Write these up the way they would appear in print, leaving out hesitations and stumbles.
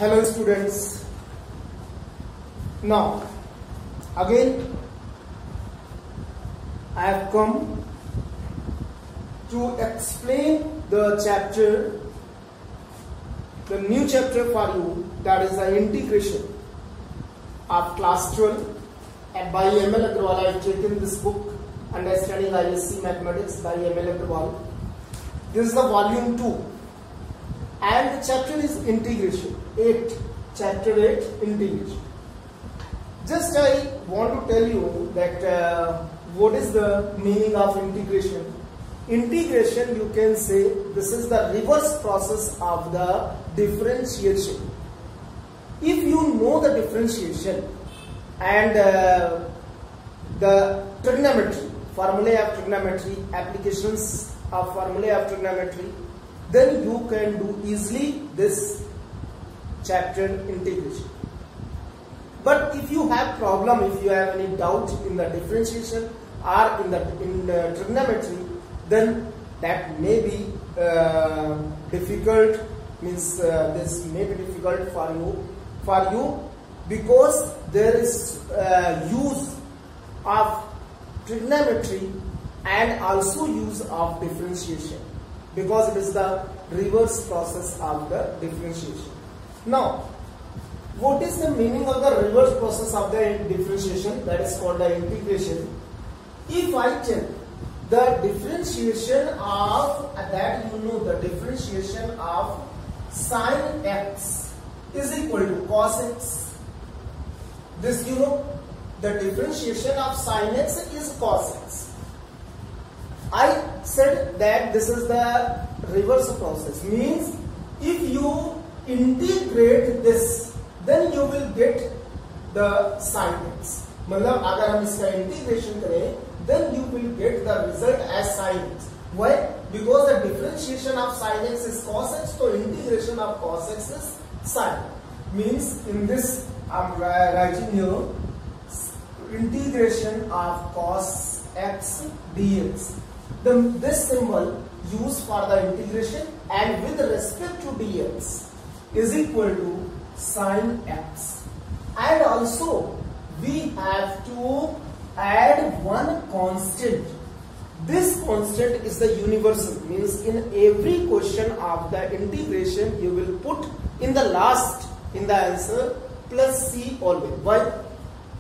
Hello students. Now again I have come to explain the chapter, the new chapter for you, that is the integration of class 12 and by ML Agrawal. I have taken this book, Understanding ISC Mathematics by ML Agrawal. This is the volume 2 and the chapter is integration 8, chapter 8, integration. Just I want to tell you that what is the meaning of integration. Integration, you can say this is the reverse process of the differentiation. If you know the differentiation and the trigonometry, formulae of trigonometry, applications of formulae of trigonometry, then you can do easily this chapter integration. But if you have problem, if you have any doubt in the differentiation or in the trigonometry, then that may be difficult. Means this may be difficult for you because there is use of trigonometry and also use of differentiation, because it is the reverse process of the differentiation. Now, what is the meaning of the reverse process of the differentiation? That is called the integration. If I tell the differentiation of that, you know, the differentiation of sin x is equal to cos x. This you know, the differentiation of sin x is cos x. I said that this is the reverse process. Means if you integrate this, then you will get the sin x. मतलब अगर हम इसका integration करें, then you will get the result as sin x. Why? Because the differentiation of sin x is cos x, so integration of cos x is sin. Means in this I am writing here integration of cos x dx. This symbol used for the integration and with respect to dx is equal to sin x. And also we have to add one constant. This constant is the universal. Means in every question of the integration you will put in the last in the answer plus c always. Why?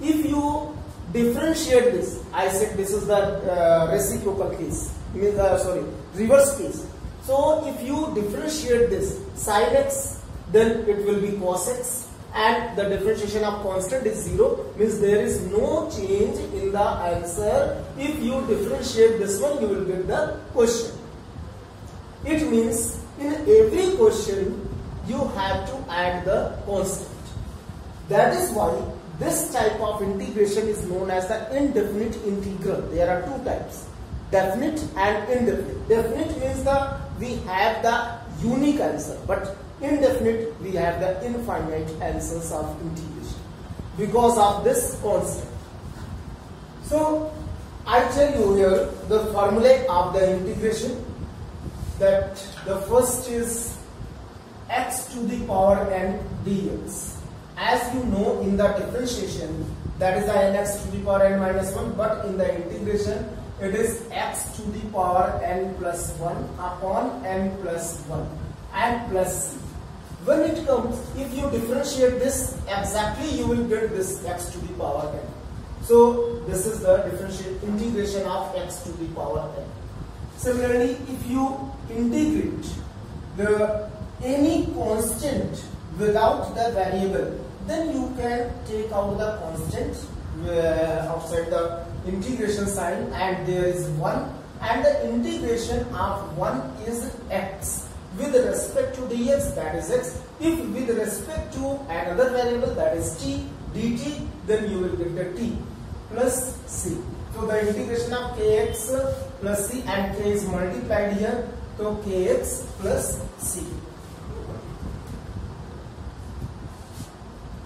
If you differentiate this, I said this is the reciprocal case, reverse case. So if you differentiate this sin x, then it will be cos x, and the differentiation of constant is 0, means there is no change in the answer. If you differentiate this one, you will get the question. It means in every question you have to add the constant. That is why this type of integration is known as the indefinite integral. There are two types, definite and indefinite. Definite means we have the unique answer, but indefinite we have the infinite answers of integration because of this constant. So I tell you here the formula of the integration, that the first is x to the power n dx. As you know, in the differentiation that is the nx to the power n minus 1, but in the integration it is x to the power n plus 1 upon n plus 1 and plus c. When it comes, if you differentiate this exactly, you will get this x to the power n. So this is the integration of x to the power n. Similarly, if you integrate any constant without the variable, then you can take out the constant outside the integration sign, and there is 1, and the integration of 1 is x. With respect to dx, that is x. If with respect to another variable, that is t, dt, then you will get the t plus c. So the integration of kx plus c, and k is multiplied here, so kx plus c.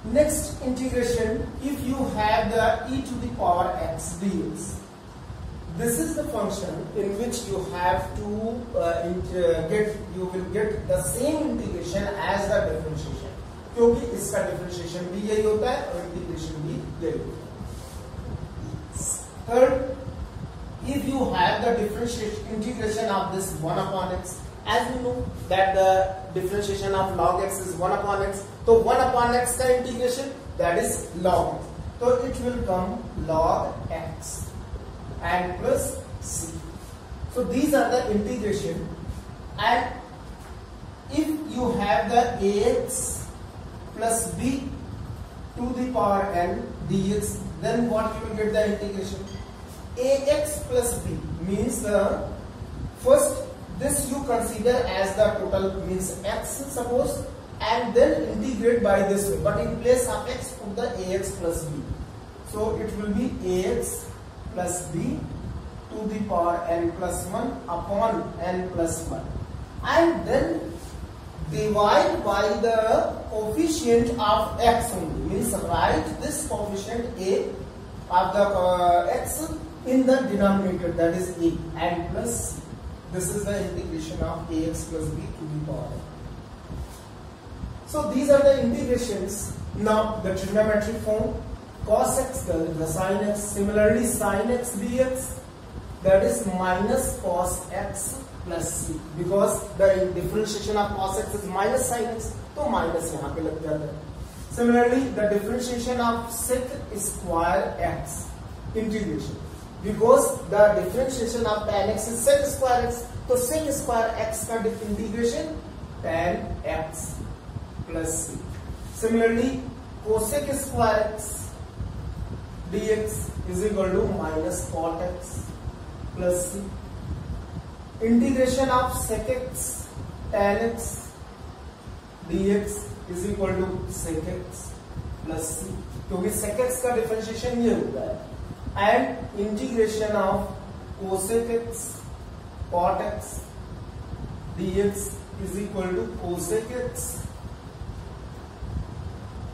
Next integration, if you have the e to the power x dx, this is the function in which you have to you will get the same integration as the differentiation. क्योंकि इसका differentiation भी यही होता है और integration भी यही होता है। Third, if you have the differentiation integration of this 1 upon x, as we know that the differentiation of log x is 1 upon x, so 1 upon x का integration that is log x, so it will come log x and plus c. So these are the integration, and if you have the ax plus b to the power n dx, then what you will get the integration? Ax plus b means the first this you consider as the total means x suppose, and then integrate by this way, but in place of x put the ax plus b, so it will be ax plus b to the power n plus 1 upon n plus 1, and then divide by the coefficient of x only, means write this coefficient a of the x in the denominator, that is a, and plus c. This is the integration of ax plus b to the power n. So these are the integrations. Now the trigonometric form, cos x the sin x, similarly sin x dx, that is minus cos x plus c, because the differentiation of cos x is minus sin x, तो minus यहाँ पे लग जाता है. Similarly the differentiation of sec square x integration, because the differentiation of tan x is sec square x, तो sec square x का integration tan x plus c. Similarly cosec square x dx is equal to minus cot x plus c. Integration of sec x tan x dx is equal to sec x plus c, क्योंकि sec x का differentiation ये होता है, and integration of cosec x cot x dx is equal to cosec x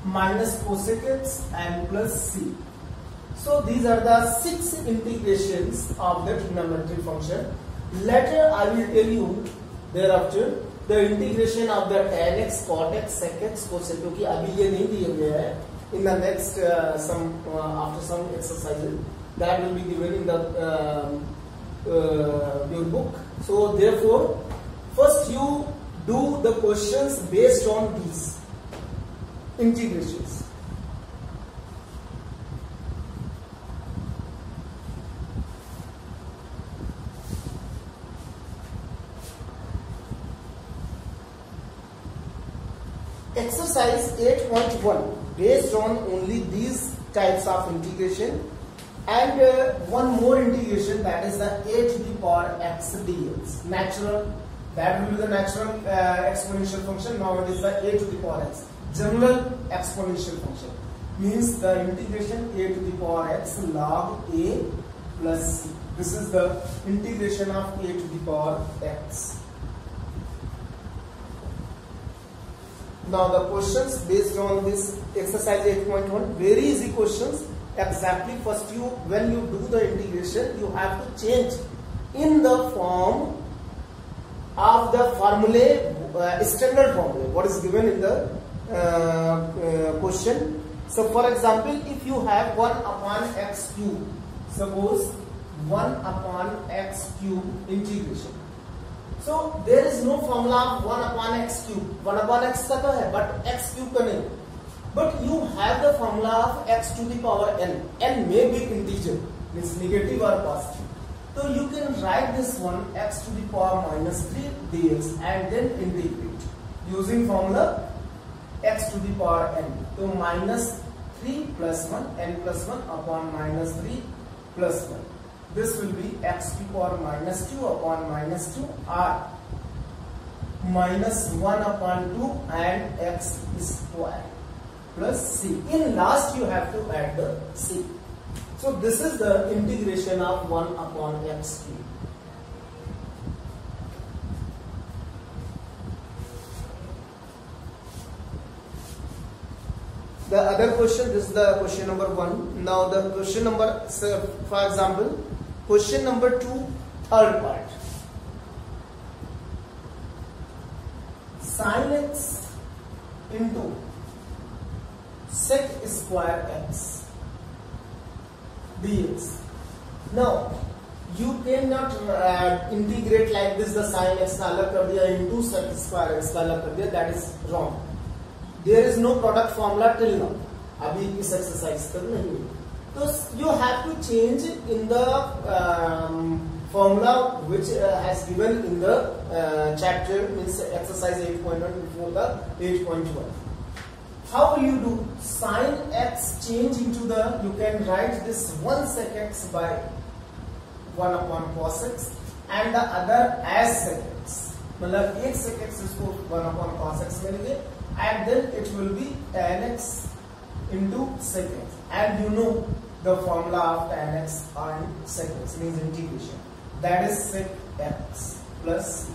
minus cosec x and plus c. So these are the 6 integrations of the trigonometric function. Later I will tell you thereafter the integration of the tan x cot x sec x cosec, क्योंकि अभी ये नहीं दिया गया है. In the next after some exercises that will be given in the your book. So therefore first you do the questions based on these integrations. Exercise 8.1 based on only these types of integration, and one more integration, that is the a to the power x dx, natural, that will be the natural exponential function. Now it is the a to the power x, general exponential function, means the integration a to the power x log a plus c. This is the integration of a to the power x. Now the questions based on this exercise 8.1, very easy questions. Exactly first you, when you do the integration, you have to change in the form of the formulae, standard formulae what is given in the question. So for example, if you have 1 upon x cube, suppose 1 upon x cube integration, so there is no formula of 1 upon x cube. 1 upon x का तो है, but x cube का नहीं. But you have the formula of x to the power n. N may be integer, means negative or positive. So you can write this one x to the power minus 3 dx and then integrate using formula x to the power n. So minus 3 plus 1 n plus 1 upon minus 3 plus 1. This will be x to the power minus 2 upon minus 2 or minus 1 upon 2 and x square plus c. In last you have to add the c. So this is the integration of 1 upon x cube. The other question, this is the question number 1. Now the question number, for example, question number 2, third part. Sin x into sec square x dx. Now you cannot integrate like this, the sin x का अलग कर दिया into sec square x का अलग कर दिया, that is wrong. There is no product formula till now. अभी इस एक्सरसाइज पर नहीं है. So you have to change in the formula which has given in the chapter, means exercise 8.1 before the 8.1. How will you do? Sin x change into the, you can write this 1 sec x by 1 upon cos x and the other as sec x. मतलब एक sec x इसको 1 upon cos x मिलेंगे and then it will be tan x into sec x, and you know the formula of tan x and sec x means integration, that is sec x plus.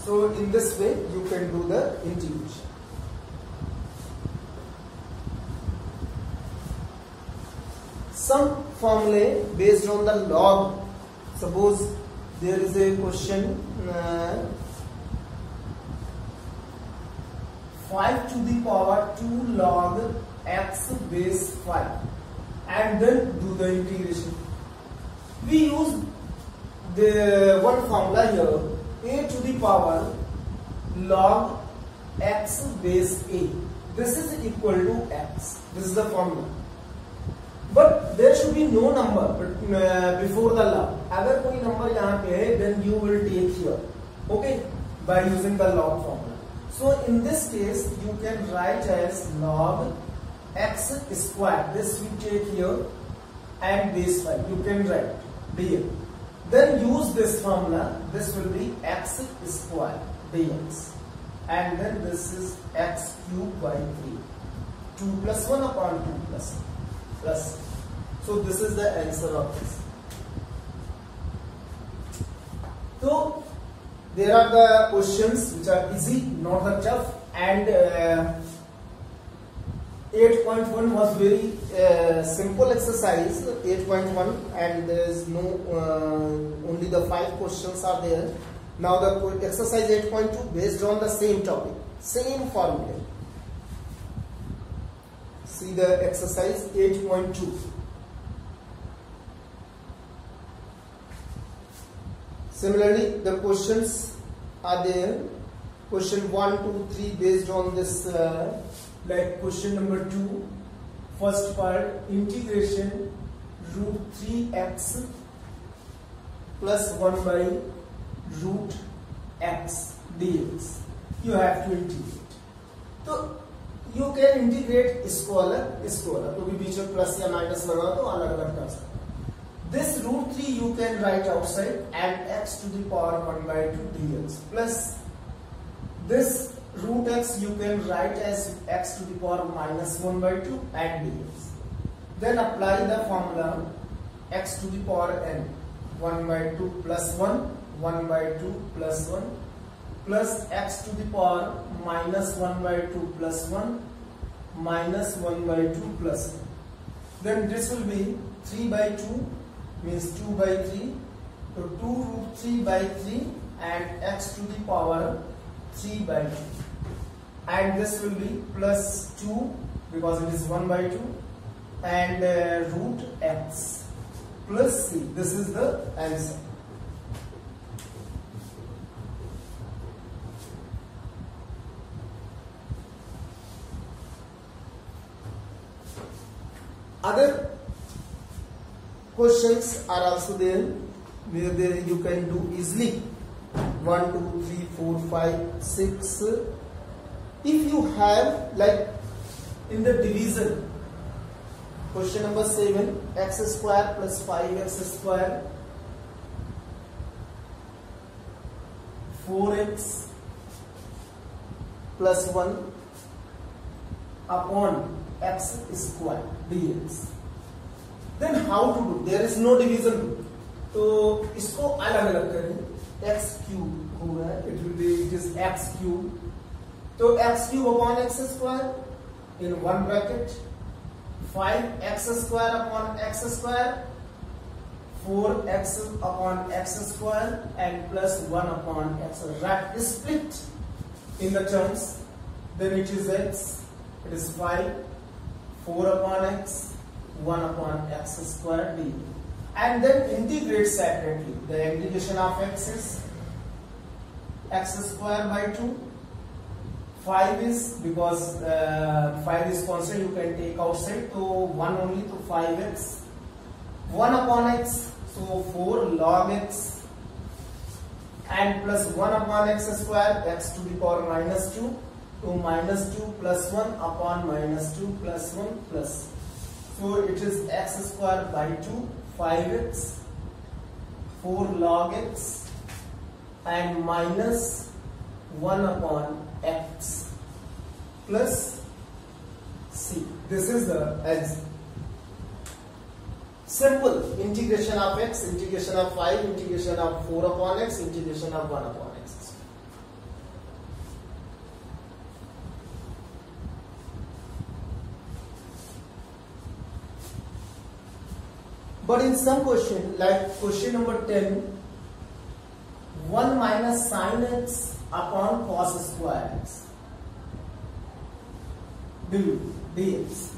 So in this way you can do the integration. Some formulae based on the log. Suppose there is a question 5 to the power 2 log x base 5 and then do the integration. We use the one formula here, a to the power log x base a. This is equal to x. This is the formula. But there should be no number before the log. अगर कोई number यहाँ पे है, then you will take here, okay, by using the log formula. So in this case, you can write as log x square. This we take here and base 5. You can write here. Then use this formula. This will be x square dx, and then this is x cube by 3. 2 plus 1 upon 2 plus 1. Plus. So this is the answer of this. So there are the questions which are easy, not the tough, and 8.1 was very simple exercise. 8.1, and there is no only the 5 questions are there. Now the exercise 8.2 based on the same topic, same formula. See the exercise 8.2. Similarly, the questions are there. Question 1, 2, 3 based on this, like question number 2. First part, integration root 3x plus 1 by root x dx. You have to integrate. So you can integrate इसको अलग, तो भी बीच में plus या minus लगा तो अलग अलग कर सकते. This root 3 you can write outside and x to the power 1 by 2 dx plus this root x you can write as x to the power minus 1 by 2 and dx. Then apply the formula x to the power n 1 by 2 plus 1, 1 by 2 plus 1 plus x to the power minus 1 by 2 plus 1 minus 1 by 2 plus 1. Then this will be 3 by 2 means 2 by 3. So 2 root 3 by 3 and x to the power 3 by 2. And this will be plus 2 because it is 1 by 2 and root x plus c. This is the answer. Other questions are also there where you can do easily. 1, 2, 3, 4, 5, 6. If you have like in the division, question number 7, x square plus 5x square 4x plus 1 upon x square dx. Then how to do? There is no division rule. तो इसको अलग अलग करें. x cube होगा, it is x cube. तो x cube upon x square in one bracket, 5x square upon x square, 4x upon x square and plus 1 upon x. Right, split in the terms. Then it is x. It is 5 4 upon x 1 upon x square d, and then integrate separately. The integration of x is x square by 2. 5 is, because 5 is constant, you can take outside, so 1 only, to 5x 1 upon x, so 4 log x, and plus 1 upon x square, x to the power minus 2, to minus 2 plus 1 upon minus 2 plus 1 plus. So it is x square by 2, 5x, 4 log x, and minus 1 upon x plus c. This is the simple integration of x, integration of 5, integration of 4 upon x, integration of 1 upon x. But in some question, like question number 10, 1 minus sin x upon cos square x dx.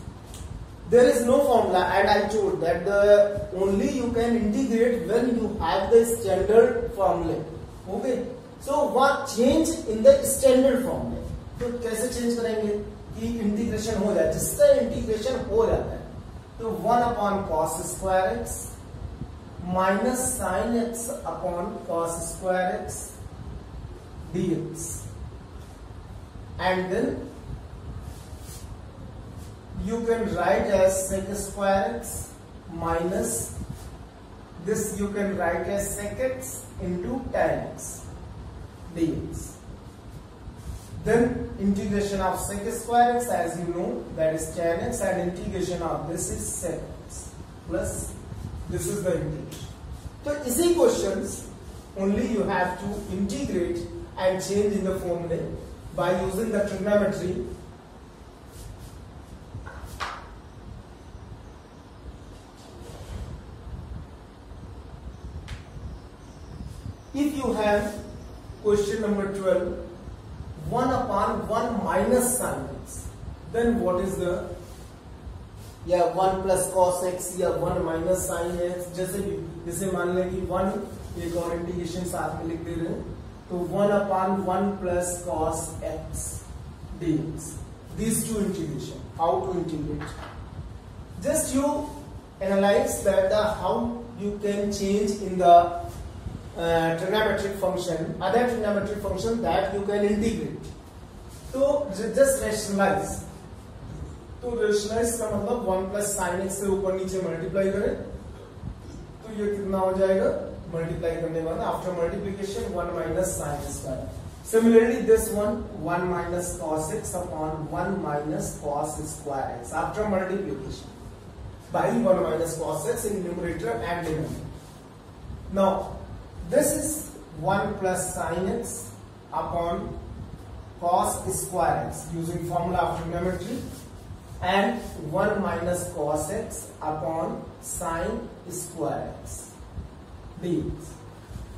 There is no formula, and I told that the only you can integrate when you have the standard formula. Okay, so what change in the standard formula? तो कैसे change करेंगे कि integration हो जाए, जिससे integration हो जाता है, तो 1 upon cos square x minus sin x upon cos square x dx, and then you can write as sec square x minus this, you can write as sec x into tan x dx. Then integration of sec square x, as you know, that is tan x, and integration of this is sec x plus this is the integration. So easy questions only you have to integrate and change in the formula by using the trigonometry. If you have question number 12, 1 upon 1 minus sin x, then what is the 1 plus cos x या 1 minus sin x, जैसे मान लें कि 1 एक और integration साथ में लिख दे रहे हैं, तो 1 upon 1 plus cos x dx. These two integration, how to integrate? Just you analyze that how you can change in the trigonometric function, other trigonometric function that you can integrate. तो just rationalize. तो rationalize का मतलब 1 plus sin x से ऊपर नीचे multiply करें, तो ये कितना हो जाएगा? मल्टीप्लाई करने बाद after multiplication 1 minus sin square. Similarly this one 1 minus cos x upon 1 minus cos square x after multiplication by 1 minus cos x in numerator and denominator. Now this is 1 plus sin x upon cos square x using formula of trigonometry, and 1 minus cos x upon sin square x dx.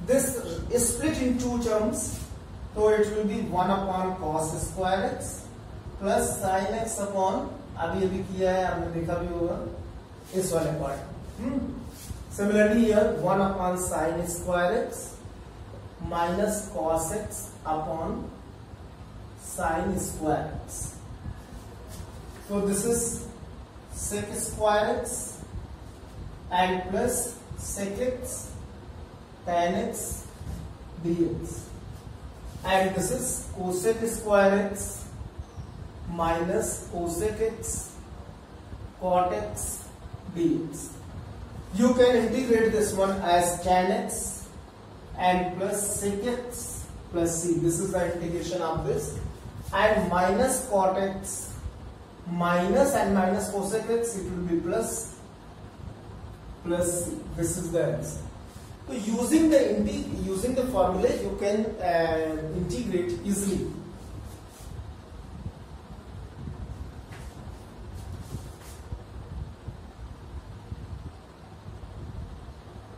This is split in two terms, so it will be 1 upon cos square x plus sin x upon, अभी किया है, आपने देखा भी होगा इस वाले part. Similarly here 1 upon sin square x minus cos x upon sin square x. So this is sec square x and plus sec x tan x dx, and this is cosec square x minus cosec x cot x dx. You can integrate this one as tan x and plus sec x plus c. This is the integration of this, and minus cot x minus and minus cosec x, it will be plus c. This is the answer. So using the formula you can integrate easily.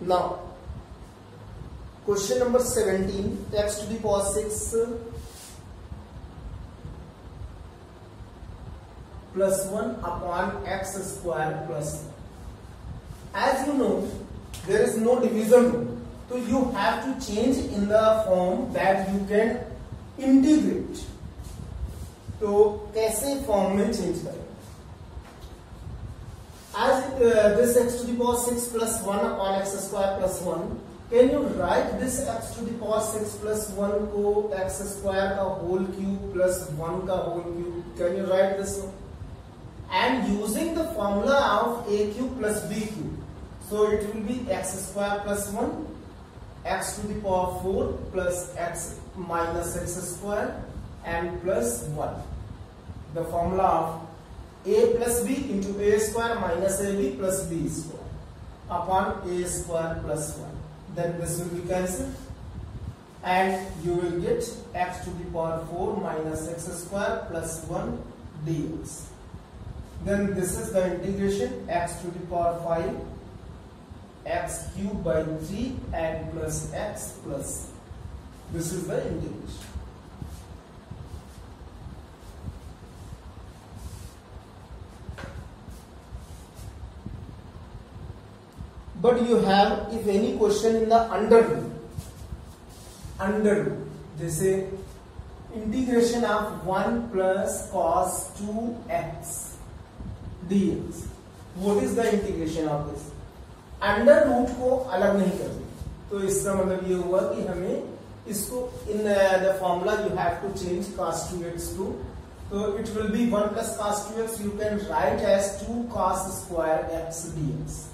Now question number 17, x to the power 6 plus 1 upon x square plus 1. As you know, there is no division rule, so you have to change in the form that you can integrate. तो कैसे form में change करें? As this x to the power 6 plus 1 upon x square plus 1, can you write this x to the power 6 plus 1 को x square का whole cube plus 1 का whole cube? Can you write this one? And using the formula of a cube plus b cube, so it will be x square plus 1, x to the power 4 plus x minus x square and plus 1. The formula of a plus b into a square minus ab plus b square upon a square plus 1. Then this will be cancelled and you will get x to the power 4 minus x square plus 1 dx. Then this is the integration, x to the power 5 x cube by 3 and plus x plus. This is the integration. But you have, if any question in the under root, जैसे integration of 1 plus cos 2x dx. What is the integration of this? Under root को अलग नहीं करते, तो इसका मतलब ये हुआ कि हमें इसको in the formula you have to change cos 2x to, so it will be 1 plus cos 2x you can write as 2 cos square x dx.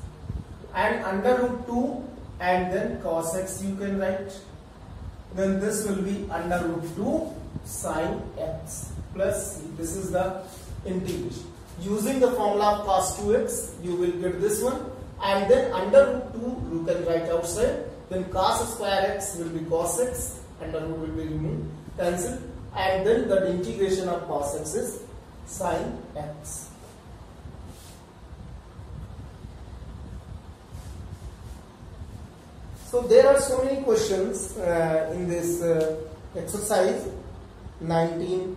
And under root 2 and then cos x you can write. Then this will be under root 2 sin x plus c. This is the integration. Using the formula of cos 2x you will get this one, and then under root 2 you can write outside. Then cos square x will be cos x, under root will be removed, cancelled, and then the integration of cos x is sin x. So there are so many questions in this exercise 19.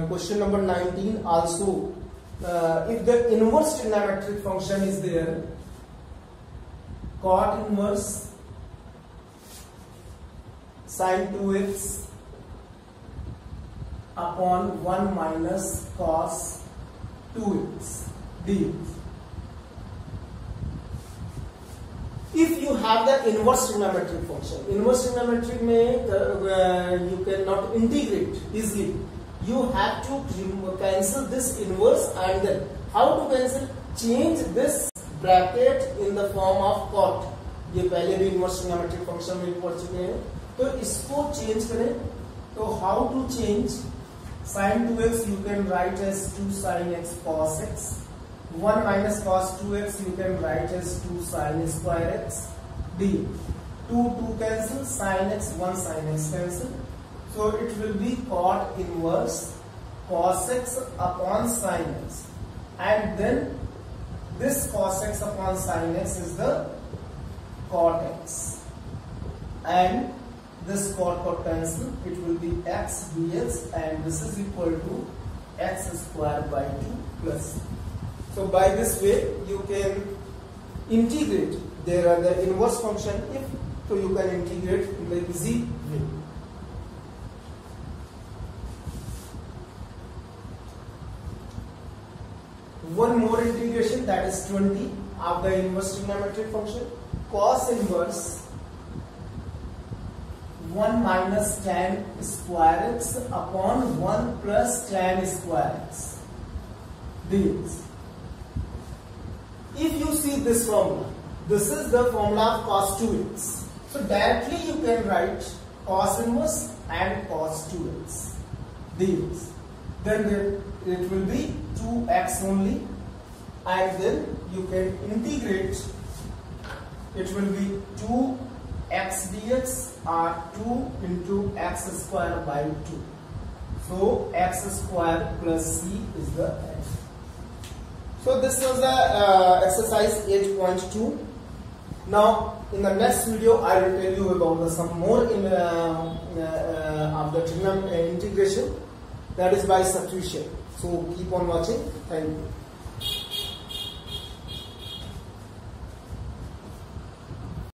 Question number 19 also, if the inverse trigonometric function is there, cot inverse sin 2x upon 1 minus cos 2x dx. If you have the inverse trigonometric function, inverse trigonometric में you cannot integrate easily. You have to cancel this inverse, and then how to cancel? Change this bracket in the form of cot. ये पहले भी inverse trigonometric function में पढ़ चुके हैं, तो इसको change करें. तो how to change? Sin 2x you can write as 2 sin x cos x. 1 minus cos 2x you can write as 2 sin square x dx. 2 cancel, sin x 1 sin x cancel. So it will be cot inverse cos x upon sin x, and then this cos x upon sin x is the cot x, and this cot cancel, it will be x dx, and this is equal to x square by 2 plus. So by this way you can integrate. There are the inverse function, if so you can integrate in the easy way. One more integration, that is 20 of the inverse trigonometric function. Cos inverse 1 minus tan square x upon 1 plus tan square x dx. If you see this formula, this is the formula of cos 2x. So directly you can write cos inverse and cos 2x dx. Then it will be 2x only, and then you can integrate. It will be 2x dx or 2 into x square by 2. So x square plus c is the answer. So this was the exercise 8.2. Now in the next video I will tell you about some more of the integration. that is by substitution. So keep on watching. Thank you.